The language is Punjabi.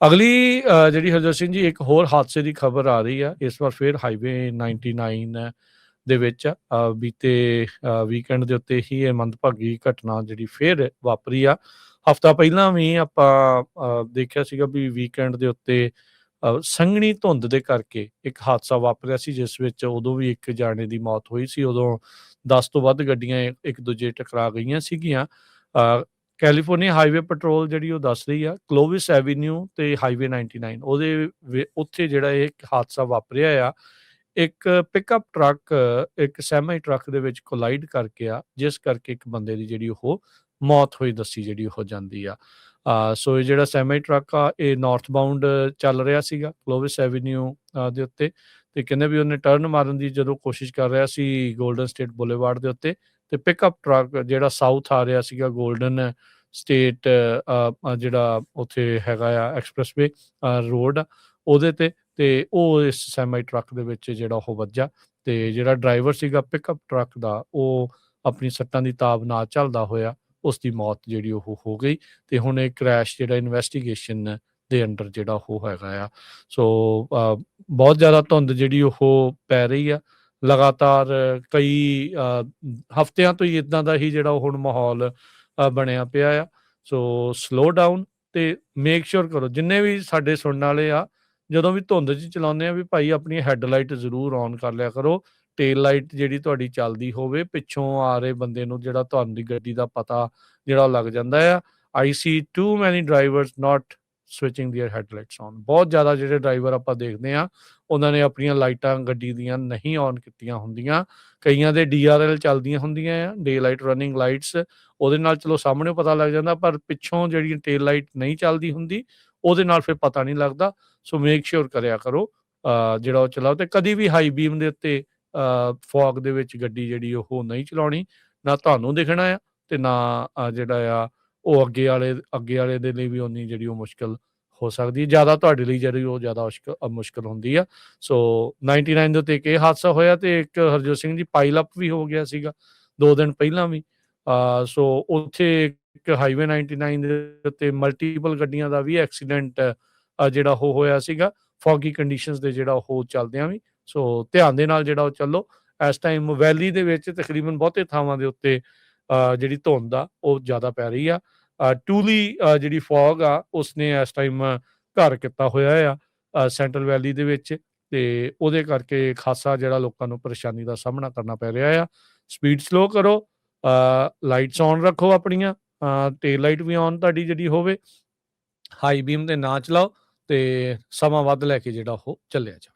ਅਗਲੀ ਜਿਹੜੀ ਹਰਜੋਤ ਸਿੰਘ ਜੀ ਇੱਕ ਹੋਰ ਹਾਦਸੇ ਦੀ ਖਬਰ ਆ ਰਹੀ ਆ, ਇਸ ਵਾਰ ਫਿਰ ਹਾਈਵੇ 99 ਦੇ ਵਿੱਚ ਬੀਤੇ ਵੀਕਐਂਡ ਦੇ ਉੱਤੇ ਹੀ ਇਹ ਮੰਦਭਾਗੀ ਘਟਨਾ ਜਿਹੜੀ ਫਿਰ ਵਾਪਰੀ ਆ। ਹਫ਼ਤਾ ਪਹਿਲਾਂ ਵੀ ਆਪਾਂ ਦੇਖਿਆ ਸੀਗਾ ਵੀ ਵੀਕਐਂਡ ਦੇ ਉੱਤੇ ਸੰਘਣੀ ਧੁੰਦ ਦੇ ਕਰਕੇ ਇੱਕ ਹਾਦਸਾ ਵਾਪਰਿਆ ਸੀ, ਜਿਸ ਵਿੱਚ ਉਦੋਂ ਵੀ ਇੱਕ ਜਾਣੇ ਦੀ ਮੌਤ ਹੋਈ ਸੀ। ਉਦੋਂ 10 ਤੋਂ ਵੱਧ ਗੱਡੀਆਂ ਇੱਕ ਦੂਜੇ ਟਕਰਾ ਗਈਆਂ ਸੀਗੀਆਂ। ਕੈਲੀਫੋਰਨੀਆ ਹਾਈਵੇ ਪੈਟਰੋਲ ਜਿਹੜੀ ਉਹ ਦੱਸ ਰਹੀ ਆ ਕਲੋਵਿਸ ਐਵੀਨਿਊ ਤੇ ਹਾਈਵੇ 99 ਉੱਥੇ ਜਿਹੜਾ ਇਹ ਇੱਕ ਹਾਦਸਾ ਵਾਪਰਿਆ ਆ। ਇੱਕ ਪਿਕਅਪ ਟਰੱਕ ਇੱਕ ਸੈਮੀ ਟਰੱਕ ਦੇ ਵਿੱਚ ਕੋਲਾਈਡ ਕਰਕੇ ਆ, ਜਿਸ ਕਰਕੇ ਇੱਕ ਬੰਦੇ ਦੀ ਜਿਹੜੀ ਉਹ ਮੌਤ ਹੋਈ ਦੱਸੀ ਜਿਹੜੀ ਹੋ ਜਾਂਦੀ ਆ। ਸੋ ਇਹ ਜਿਹੜਾ ਸੈਮੀ ਟਰੱਕ ਆ ਇਹ ਨਾਰਥ ਬਾਉਂਡ ਚੱਲ ਰਿਹਾ ਸੀਗਾ ਕਲੋਵਿਸ ਐਵੀਨਿਊ ਦੇ ਉੱਤੇ, ਤੇ ਕਹਿੰਦੇ ਵੀ ਉਹਨੇ ਟਰਨ ਮਾਰਨ ਦੀ ਜਦੋਂ ਕੋਸ਼ਿਸ਼ ਕਰ ਰਿਹਾ ਸੀ ਗੋਲਡਨ ਸਟੇਟ ਬੁਲੇਵਾਰਡ ਦੇ ਉੱਤੇ, ਤੇ ਪਿਕਅਪ ਟਰੱਕ ਜਿਹੜਾ ਸਾਊਥ ਆ ਰਿਹਾ ਸੀਗਾ ਗੋਲਡਨ ਸਟੇਟ ਜਿਹੜਾ ਉੱਥੇ ਹੈਗਾ ਆ ਐਕਸਪ੍ਰੈਸਵੇ ਰੋਡ ਉਹਦੇ ਤੇ ਉਹ ਇਸ ਸੈਮੀ ਟਰੱਕ ਦੇ ਵਿੱਚ ਜਿਹੜਾ ਉਹ ਵੱਜਾ, ਤੇ ਜਿਹੜਾ ਡਰਾਈਵਰ ਸੀਗਾ ਪਿਕਅਪ ਟਰੱਕ ਦਾ ਉਹ ਆਪਣੀ ਸੱਟਾਂ ਦੀ ਤਾਬ ਨਾ ਝੱਲਦਾ ਹੋਇਆ ਉਸ ਦੀ ਮੌਤ ਜਿਹੜੀ ਉਹ ਹੋ ਗਈ। ਤੇ ਹੁਣ ਇਹ ਕ੍ਰੈਸ਼ ਜਿਹੜਾ ਇਨਵੈਸਟੀਗੇਸ਼ਨ ਦੇ ਅੰਡਰ ਜਿਹੜਾ ਉਹ ਹੈਗਾ ਆ। ਸੋ ਬਹੁਤ ਜ਼ਿਆਦਾ ਧੁੰਦ ਜਿਹੜੀ ਉਹ ਪੈ ਰਹੀ ਆ ਲਗਾਤਾਰ, ਕਈ ਹਫ਼ਤਿਆਂ ਤੋਂ ਹੀ ਇੱਦਾਂ ਦਾ ਹੀ ਜਿਹੜਾ ਹੁਣ ਮਾਹੌਲ ਬਣਿਆ ਪਿਆ ਆ। ਸੋ ਸਲੋ ਡਾਊਨ ਤੇ ਮੇਕ ਸ਼ੋਰ ਕਰੋ, ਜਿੰਨੇ ਵੀ ਸਾਡੇ ਸੁਣਨ ਵਾਲੇ ਆ, ਜਦੋਂ ਵੀ ਧੁੰਦ 'ਚ ਚਲਾਉਂਦੇ ਆ ਵੀ ਭਾਈ ਆਪਣੀ ਹੈਡਲਾਈਟ ਜ਼ਰੂਰ ਔਨ ਕਰ ਲਿਆ ਕਰੋ। ਟੇਲ ਲਾਈਟ ਜਿਹੜੀ ਤੁਹਾਡੀ ਚੱਲਦੀ ਹੋਵੇ, ਪਿੱਛੋਂ ਆ ਰਹੇ ਬੰਦੇ ਨੂੰ ਜਿਹੜਾ ਤੁਹਾਡੀ ਗੱਡੀ ਦਾ ਪਤਾ ਜਿਹੜਾ ਉਹ ਲੱਗ ਜਾਂਦਾ ਆ। ਆਈ ਸੀ ਟੂ ਮੈਨੀ ਡਰਾਈਵਰਸ ਨਾਟ ਸਵਿਚਿੰਗ ਦੀਆਂ ਹੈਡਲਾਈਟਸ ਔਨ। ਬਹੁਤ ਜ਼ਿਆਦਾ ਜਿਹੜੇ ਡਰਾਈਵਰ ਆਪਾਂ ਦੇਖਦੇ ਹਾਂ ਉਹਨਾਂ ਨੇ ਆਪਣੀਆਂ ਲਾਈਟਾਂ ਗੱਡੀ ਦੀਆਂ ਨਹੀਂ ਔਨ ਕੀਤੀਆਂ ਹੁੰਦੀਆਂ। ਕਈਆਂ ਦੇ DRL ਚੱਲਦੀਆਂ ਹੁੰਦੀਆਂ ਆ, ਡੇ ਲਾਈਟ ਰਨਿੰਗ ਲਾਈਟਸ, ਉਹਦੇ ਨਾਲ ਚਲੋ ਸਾਹਮਣੇ ਪਤਾ ਲੱਗ ਜਾਂਦਾ, ਪਰ ਪਿੱਛੋਂ ਜਿਹੜੀ ਟੇਲ ਲਾਈਟ ਨਹੀਂ ਚੱਲਦੀ ਹੁੰਦੀ ਉਹਦੇ ਨਾਲ ਫਿਰ ਪਤਾ ਨਹੀਂ ਲੱਗਦਾ। ਸੋ ਮੇਕ ਸ਼ੋਰ ਕਰਿਆ ਕਰੋ ਜਿਹੜਾ ਉਹ ਚਲਾਓ, ਤੇ ਕਦੀ ਵੀ ਹਾਈ ਬੀਮ ਦੇ ਉੱਤੇ ਫੌਗ ਦੇ ਵਿੱਚ ਗੱਡੀ ਜਿਹੜੀ ਉਹ ਨਹੀਂ ਚਲਾਉਣੀ। ਨਾ ਤੁਹਾਨੂੰ ਦਿਖਣਾ ਆ ਤੇ ਨਾ ਜਿਹੜਾ ਆ ਉਹ ਅੱਗੇ ਵਾਲੇ ਦੇ ਲਈ ਵੀ ਉਨੀ ਜਿਹੜੀ ਉਹ ਮੁਸ਼ਕਿਲ ਹੋ ਸਕਦੀ ਹੈ। ਜ਼ਿਆਦਾ ਤੁਹਾਡੇ ਲਈ ਜਿਹੜੀ ਉਹ ਜ਼ਿਆਦਾ ਮੁਸ਼ਕਿਲ ਹੁੰਦੀ ਆ। ਸੋ 99 ਦੇ ਉੱਤੇ ਇੱਕ ਇਹ ਹਾਦਸਾ ਹੋਇਆ, ਤੇ ਇੱਕ ਹਰਜੋਤ ਸਿੰਘ ਜੀ ਪਾਈਲ ਅਪ ਵੀ ਹੋ ਗਿਆ ਸੀਗਾ 2 ਦਿਨ ਪਹਿਲਾਂ ਵੀ। ਸੋ ਉੱਥੇ ਇੱਕ ਹਾਈਵੇ 99 ਦੇ ਉੱਤੇ ਮਲਟੀਪਲ ਗੱਡੀਆਂ ਦਾ ਵੀ ਐਕਸੀਡੈਂਟ ਜਿਹੜਾ ਉਹ ਹੋਇਆ ਸੀਗਾ ਫੌਗੀ ਕੰਡੀਸ਼ਨਸ ਦੇ ਜਿਹੜਾ ਉਹ ਚੱਲਦਿਆਂ ਵੀ। ਸੋ ਧਿਆਨ ਦੇ ਨਾਲ ਜਿਹੜਾ ਉਹ ਚੱਲੋ। ਇਸ ਟਾਈਮ ਵੈਲੀ ਦੇ ਵਿੱਚ ਤਕਰੀਬਨ ਬਹੁਤੇ ਥਾਵਾਂ ਦੇ ਉੱਤੇ ਜਿਹੜੀ ਧੁੰਦ ਆ ਉਹ ਜ਼ਿਆਦਾ ਪੈ ਰਹੀ ਆ। ਟੂਲੀ ਜਿਹੜੀ ਫੌਗ ਆ ਉਸਨੇ ਇਸ ਟਾਈਮ ਘਰ ਕੀਤਾ ਹੋਇਆ ਆ ਸੈਂਟਰਲ ਵੈਲੀ ਦੇ ਵਿੱਚ, ਤੇ ਉਹਦੇ ਕਰਕੇ ਖਾਸਾ ਜਿਹੜਾ ਲੋਕਾਂ ਨੂੰ ਪਰੇਸ਼ਾਨੀ ਦਾ ਸਾਹਮਣਾ ਕਰਨਾ ਪੈ ਰਿਹਾ ਆ। ਸਪੀਡ ਸਲੋ ਕਰੋ, ਲਾਈਟਸ ਔਨ ਰੱਖੋ ਆਪਣੀਆਂ, ਟੇਲ ਲਾਈਟ ਵੀ ਔਨ ਤੁਹਾਡੀ ਜਿਹੜੀ ਹੋਵੇ, ਹਾਈ ਬੀਮ ਤੇ ਨਾ ਚਲਾਓ, ਤੇ ਸਮਾਂ ਵੱਧ ਲੈ ਕੇ ਜਿਹੜਾ ਉਹ ਚੱਲਿਆ ਜਾਵੇ।